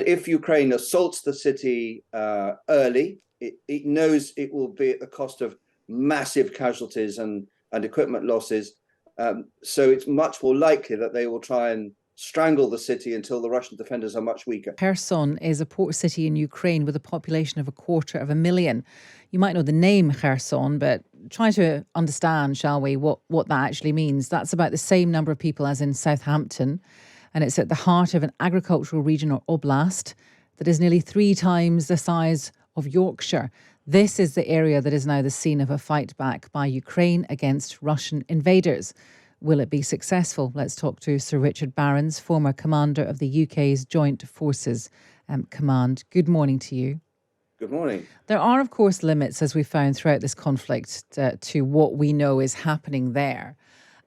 if Ukraine assaults the city early, it knows it will be at the cost of massive casualties and equipment losses. So it's much more likely that they will try and strangle the city until the Russian defenders are much weaker. Kherson is a port city in Ukraine with a population of 250,000. You might know the name Kherson, but try to understand, shall we, what that actually means. That's about the same number of people as in Southampton, and it's at the heart of an agricultural region or oblast that is nearly 3 times the size of Yorkshire. This is the area that is now the scene of a fight back by Ukraine against Russian invaders. Will it be successful? Let's talk to Sir Richard Barrons, former commander of the UK's Joint Forces Command. Good morning to you. Good morning. There are, of course, limits, as we found throughout this conflict, to what we know is happening there.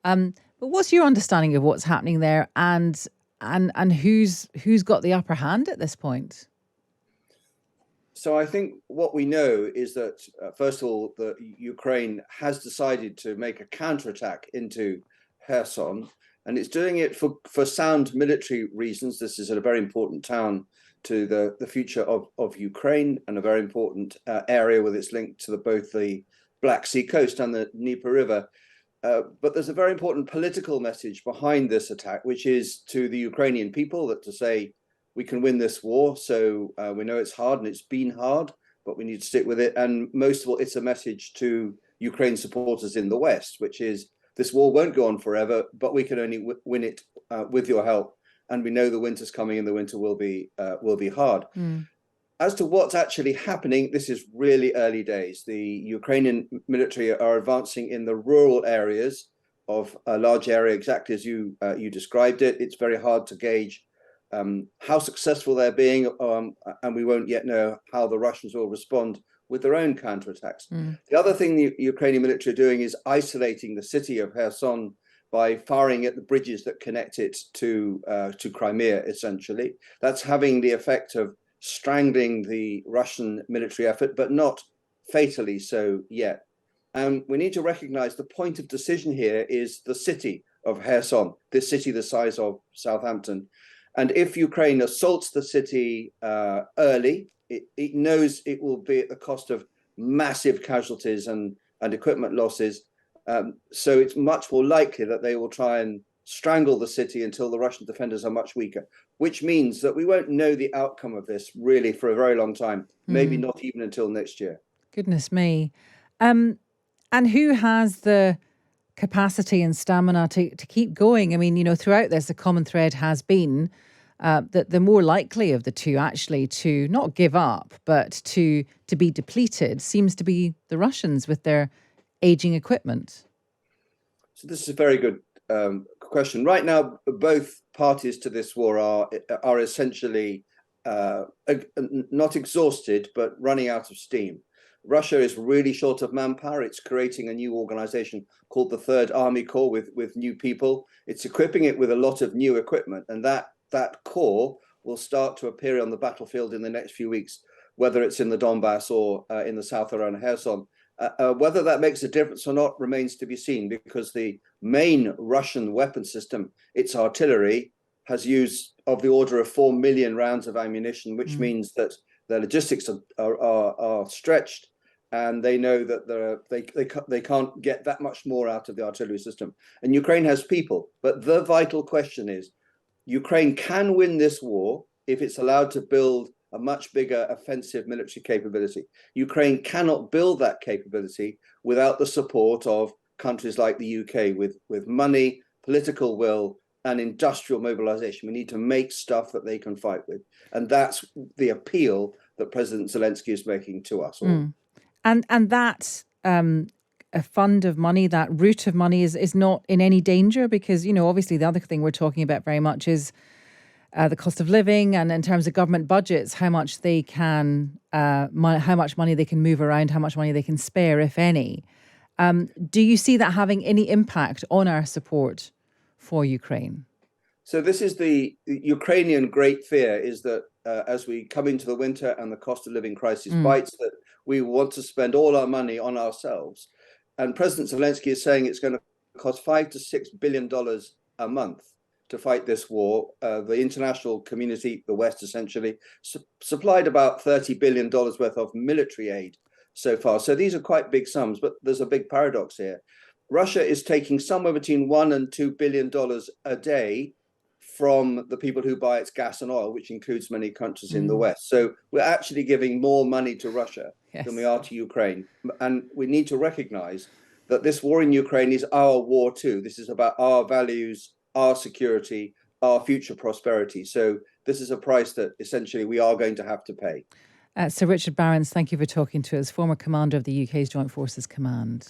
But what's your understanding of what's happening there, and who's got the upper hand at this point? So I think what we know is that, first of all, the Ukraine has decided to make a counterattack into Kherson, and it's doing it for sound military reasons. This is a very important town to the future of Ukraine, and a very important area with its link to both the Black Sea coast and the Dnieper River. But there's a very important political message behind this attack, which is to the Ukrainian people, that to say, we can win this war. So we know it's hard, and it's been hard, but we need to stick with it. And most of all, it's a message to Ukraine supporters in the West, which is this war won't go on forever, but we can only win it with your help. And we know the winter's coming, and the winter will be hard. As to what's actually happening, this is really early days. The Ukrainian military are advancing in the rural areas of a large area, exactly as you described it. It's very hard to gauge how successful they're being, and we won't yet know how the Russians will respond with their own counterattacks. The other thing the Ukrainian military are doing is isolating the city of Kherson by firing at the bridges that connect it to Crimea, essentially. That's having the effect of strangling the Russian military effort, but not fatally so yet. And we need to recognize the point of decision here is the city of Kherson, this city the size of Southampton. And if Ukraine assaults the city early, it knows it will be at the cost of massive casualties and equipment losses. So it's much more likely that they will try and strangle the city until the Russian defenders are much weaker, which means that we won't know the outcome of this really for a very long time, maybe not even until next year. Goodness me. And who has the capacity and stamina to keep going? I mean, you know, throughout this, the common thread has been that the more likely of the two actually to not give up, but to be depleted seems to be the Russians with their aging equipment. So this is a very good question. Right now, both parties to this war are essentially not exhausted, but running out of steam. Russia is really short of manpower. It's creating a new organization called the Third Army Corps with new people. It's equipping it with a lot of new equipment, and that corps will start to appear on the battlefield in the next few weeks, whether it's in the Donbass or in the south around Kherson. Whether that makes a difference or not remains to be seen, because the main Russian weapon system, its artillery, has used of the order of 4 million rounds of ammunition, which means that their logistics are stretched, and they know that they can't get that much more out of the artillery system. And Ukraine has people, but the vital question is, Ukraine can win this war if it's allowed to build a much bigger offensive military capability. Ukraine cannot build that capability without the support of countries like the UK with money, political will, and industrial mobilization. We need to make stuff that they can fight with. And that's the appeal that President Zelensky is making to us all. And that a fund of money, that route of money is not in any danger, because, you know, obviously the other thing we're talking about very much is the cost of living, and in terms of government budgets, how much they can, how much money they can move around, how much money they can spare, if any. Do you see that having any impact on our support for Ukraine? So this is the Ukrainian great fear, is that as we come into the winter and the cost of living crisis bites, that we want to spend all our money on ourselves. And President Zelensky is saying it's going to cost $5 to $6 billion a month to fight this war. The international community, the West essentially, supplied about $30 billion worth of military aid so far. So these are quite big sums, but there's a big paradox here. Russia is taking somewhere between $1 and $2 billion a day from the people who buy its gas and oil, which includes many countries in the West. So we're actually giving more money to Russia than we are to Ukraine. And we need to recognize that this war in Ukraine is our war too. This is about our values, our security, our future prosperity. So this is a price that essentially we are going to have to pay. Sir Richard Barrons, thank you for talking to us, former commander of the UK's Joint Forces Command.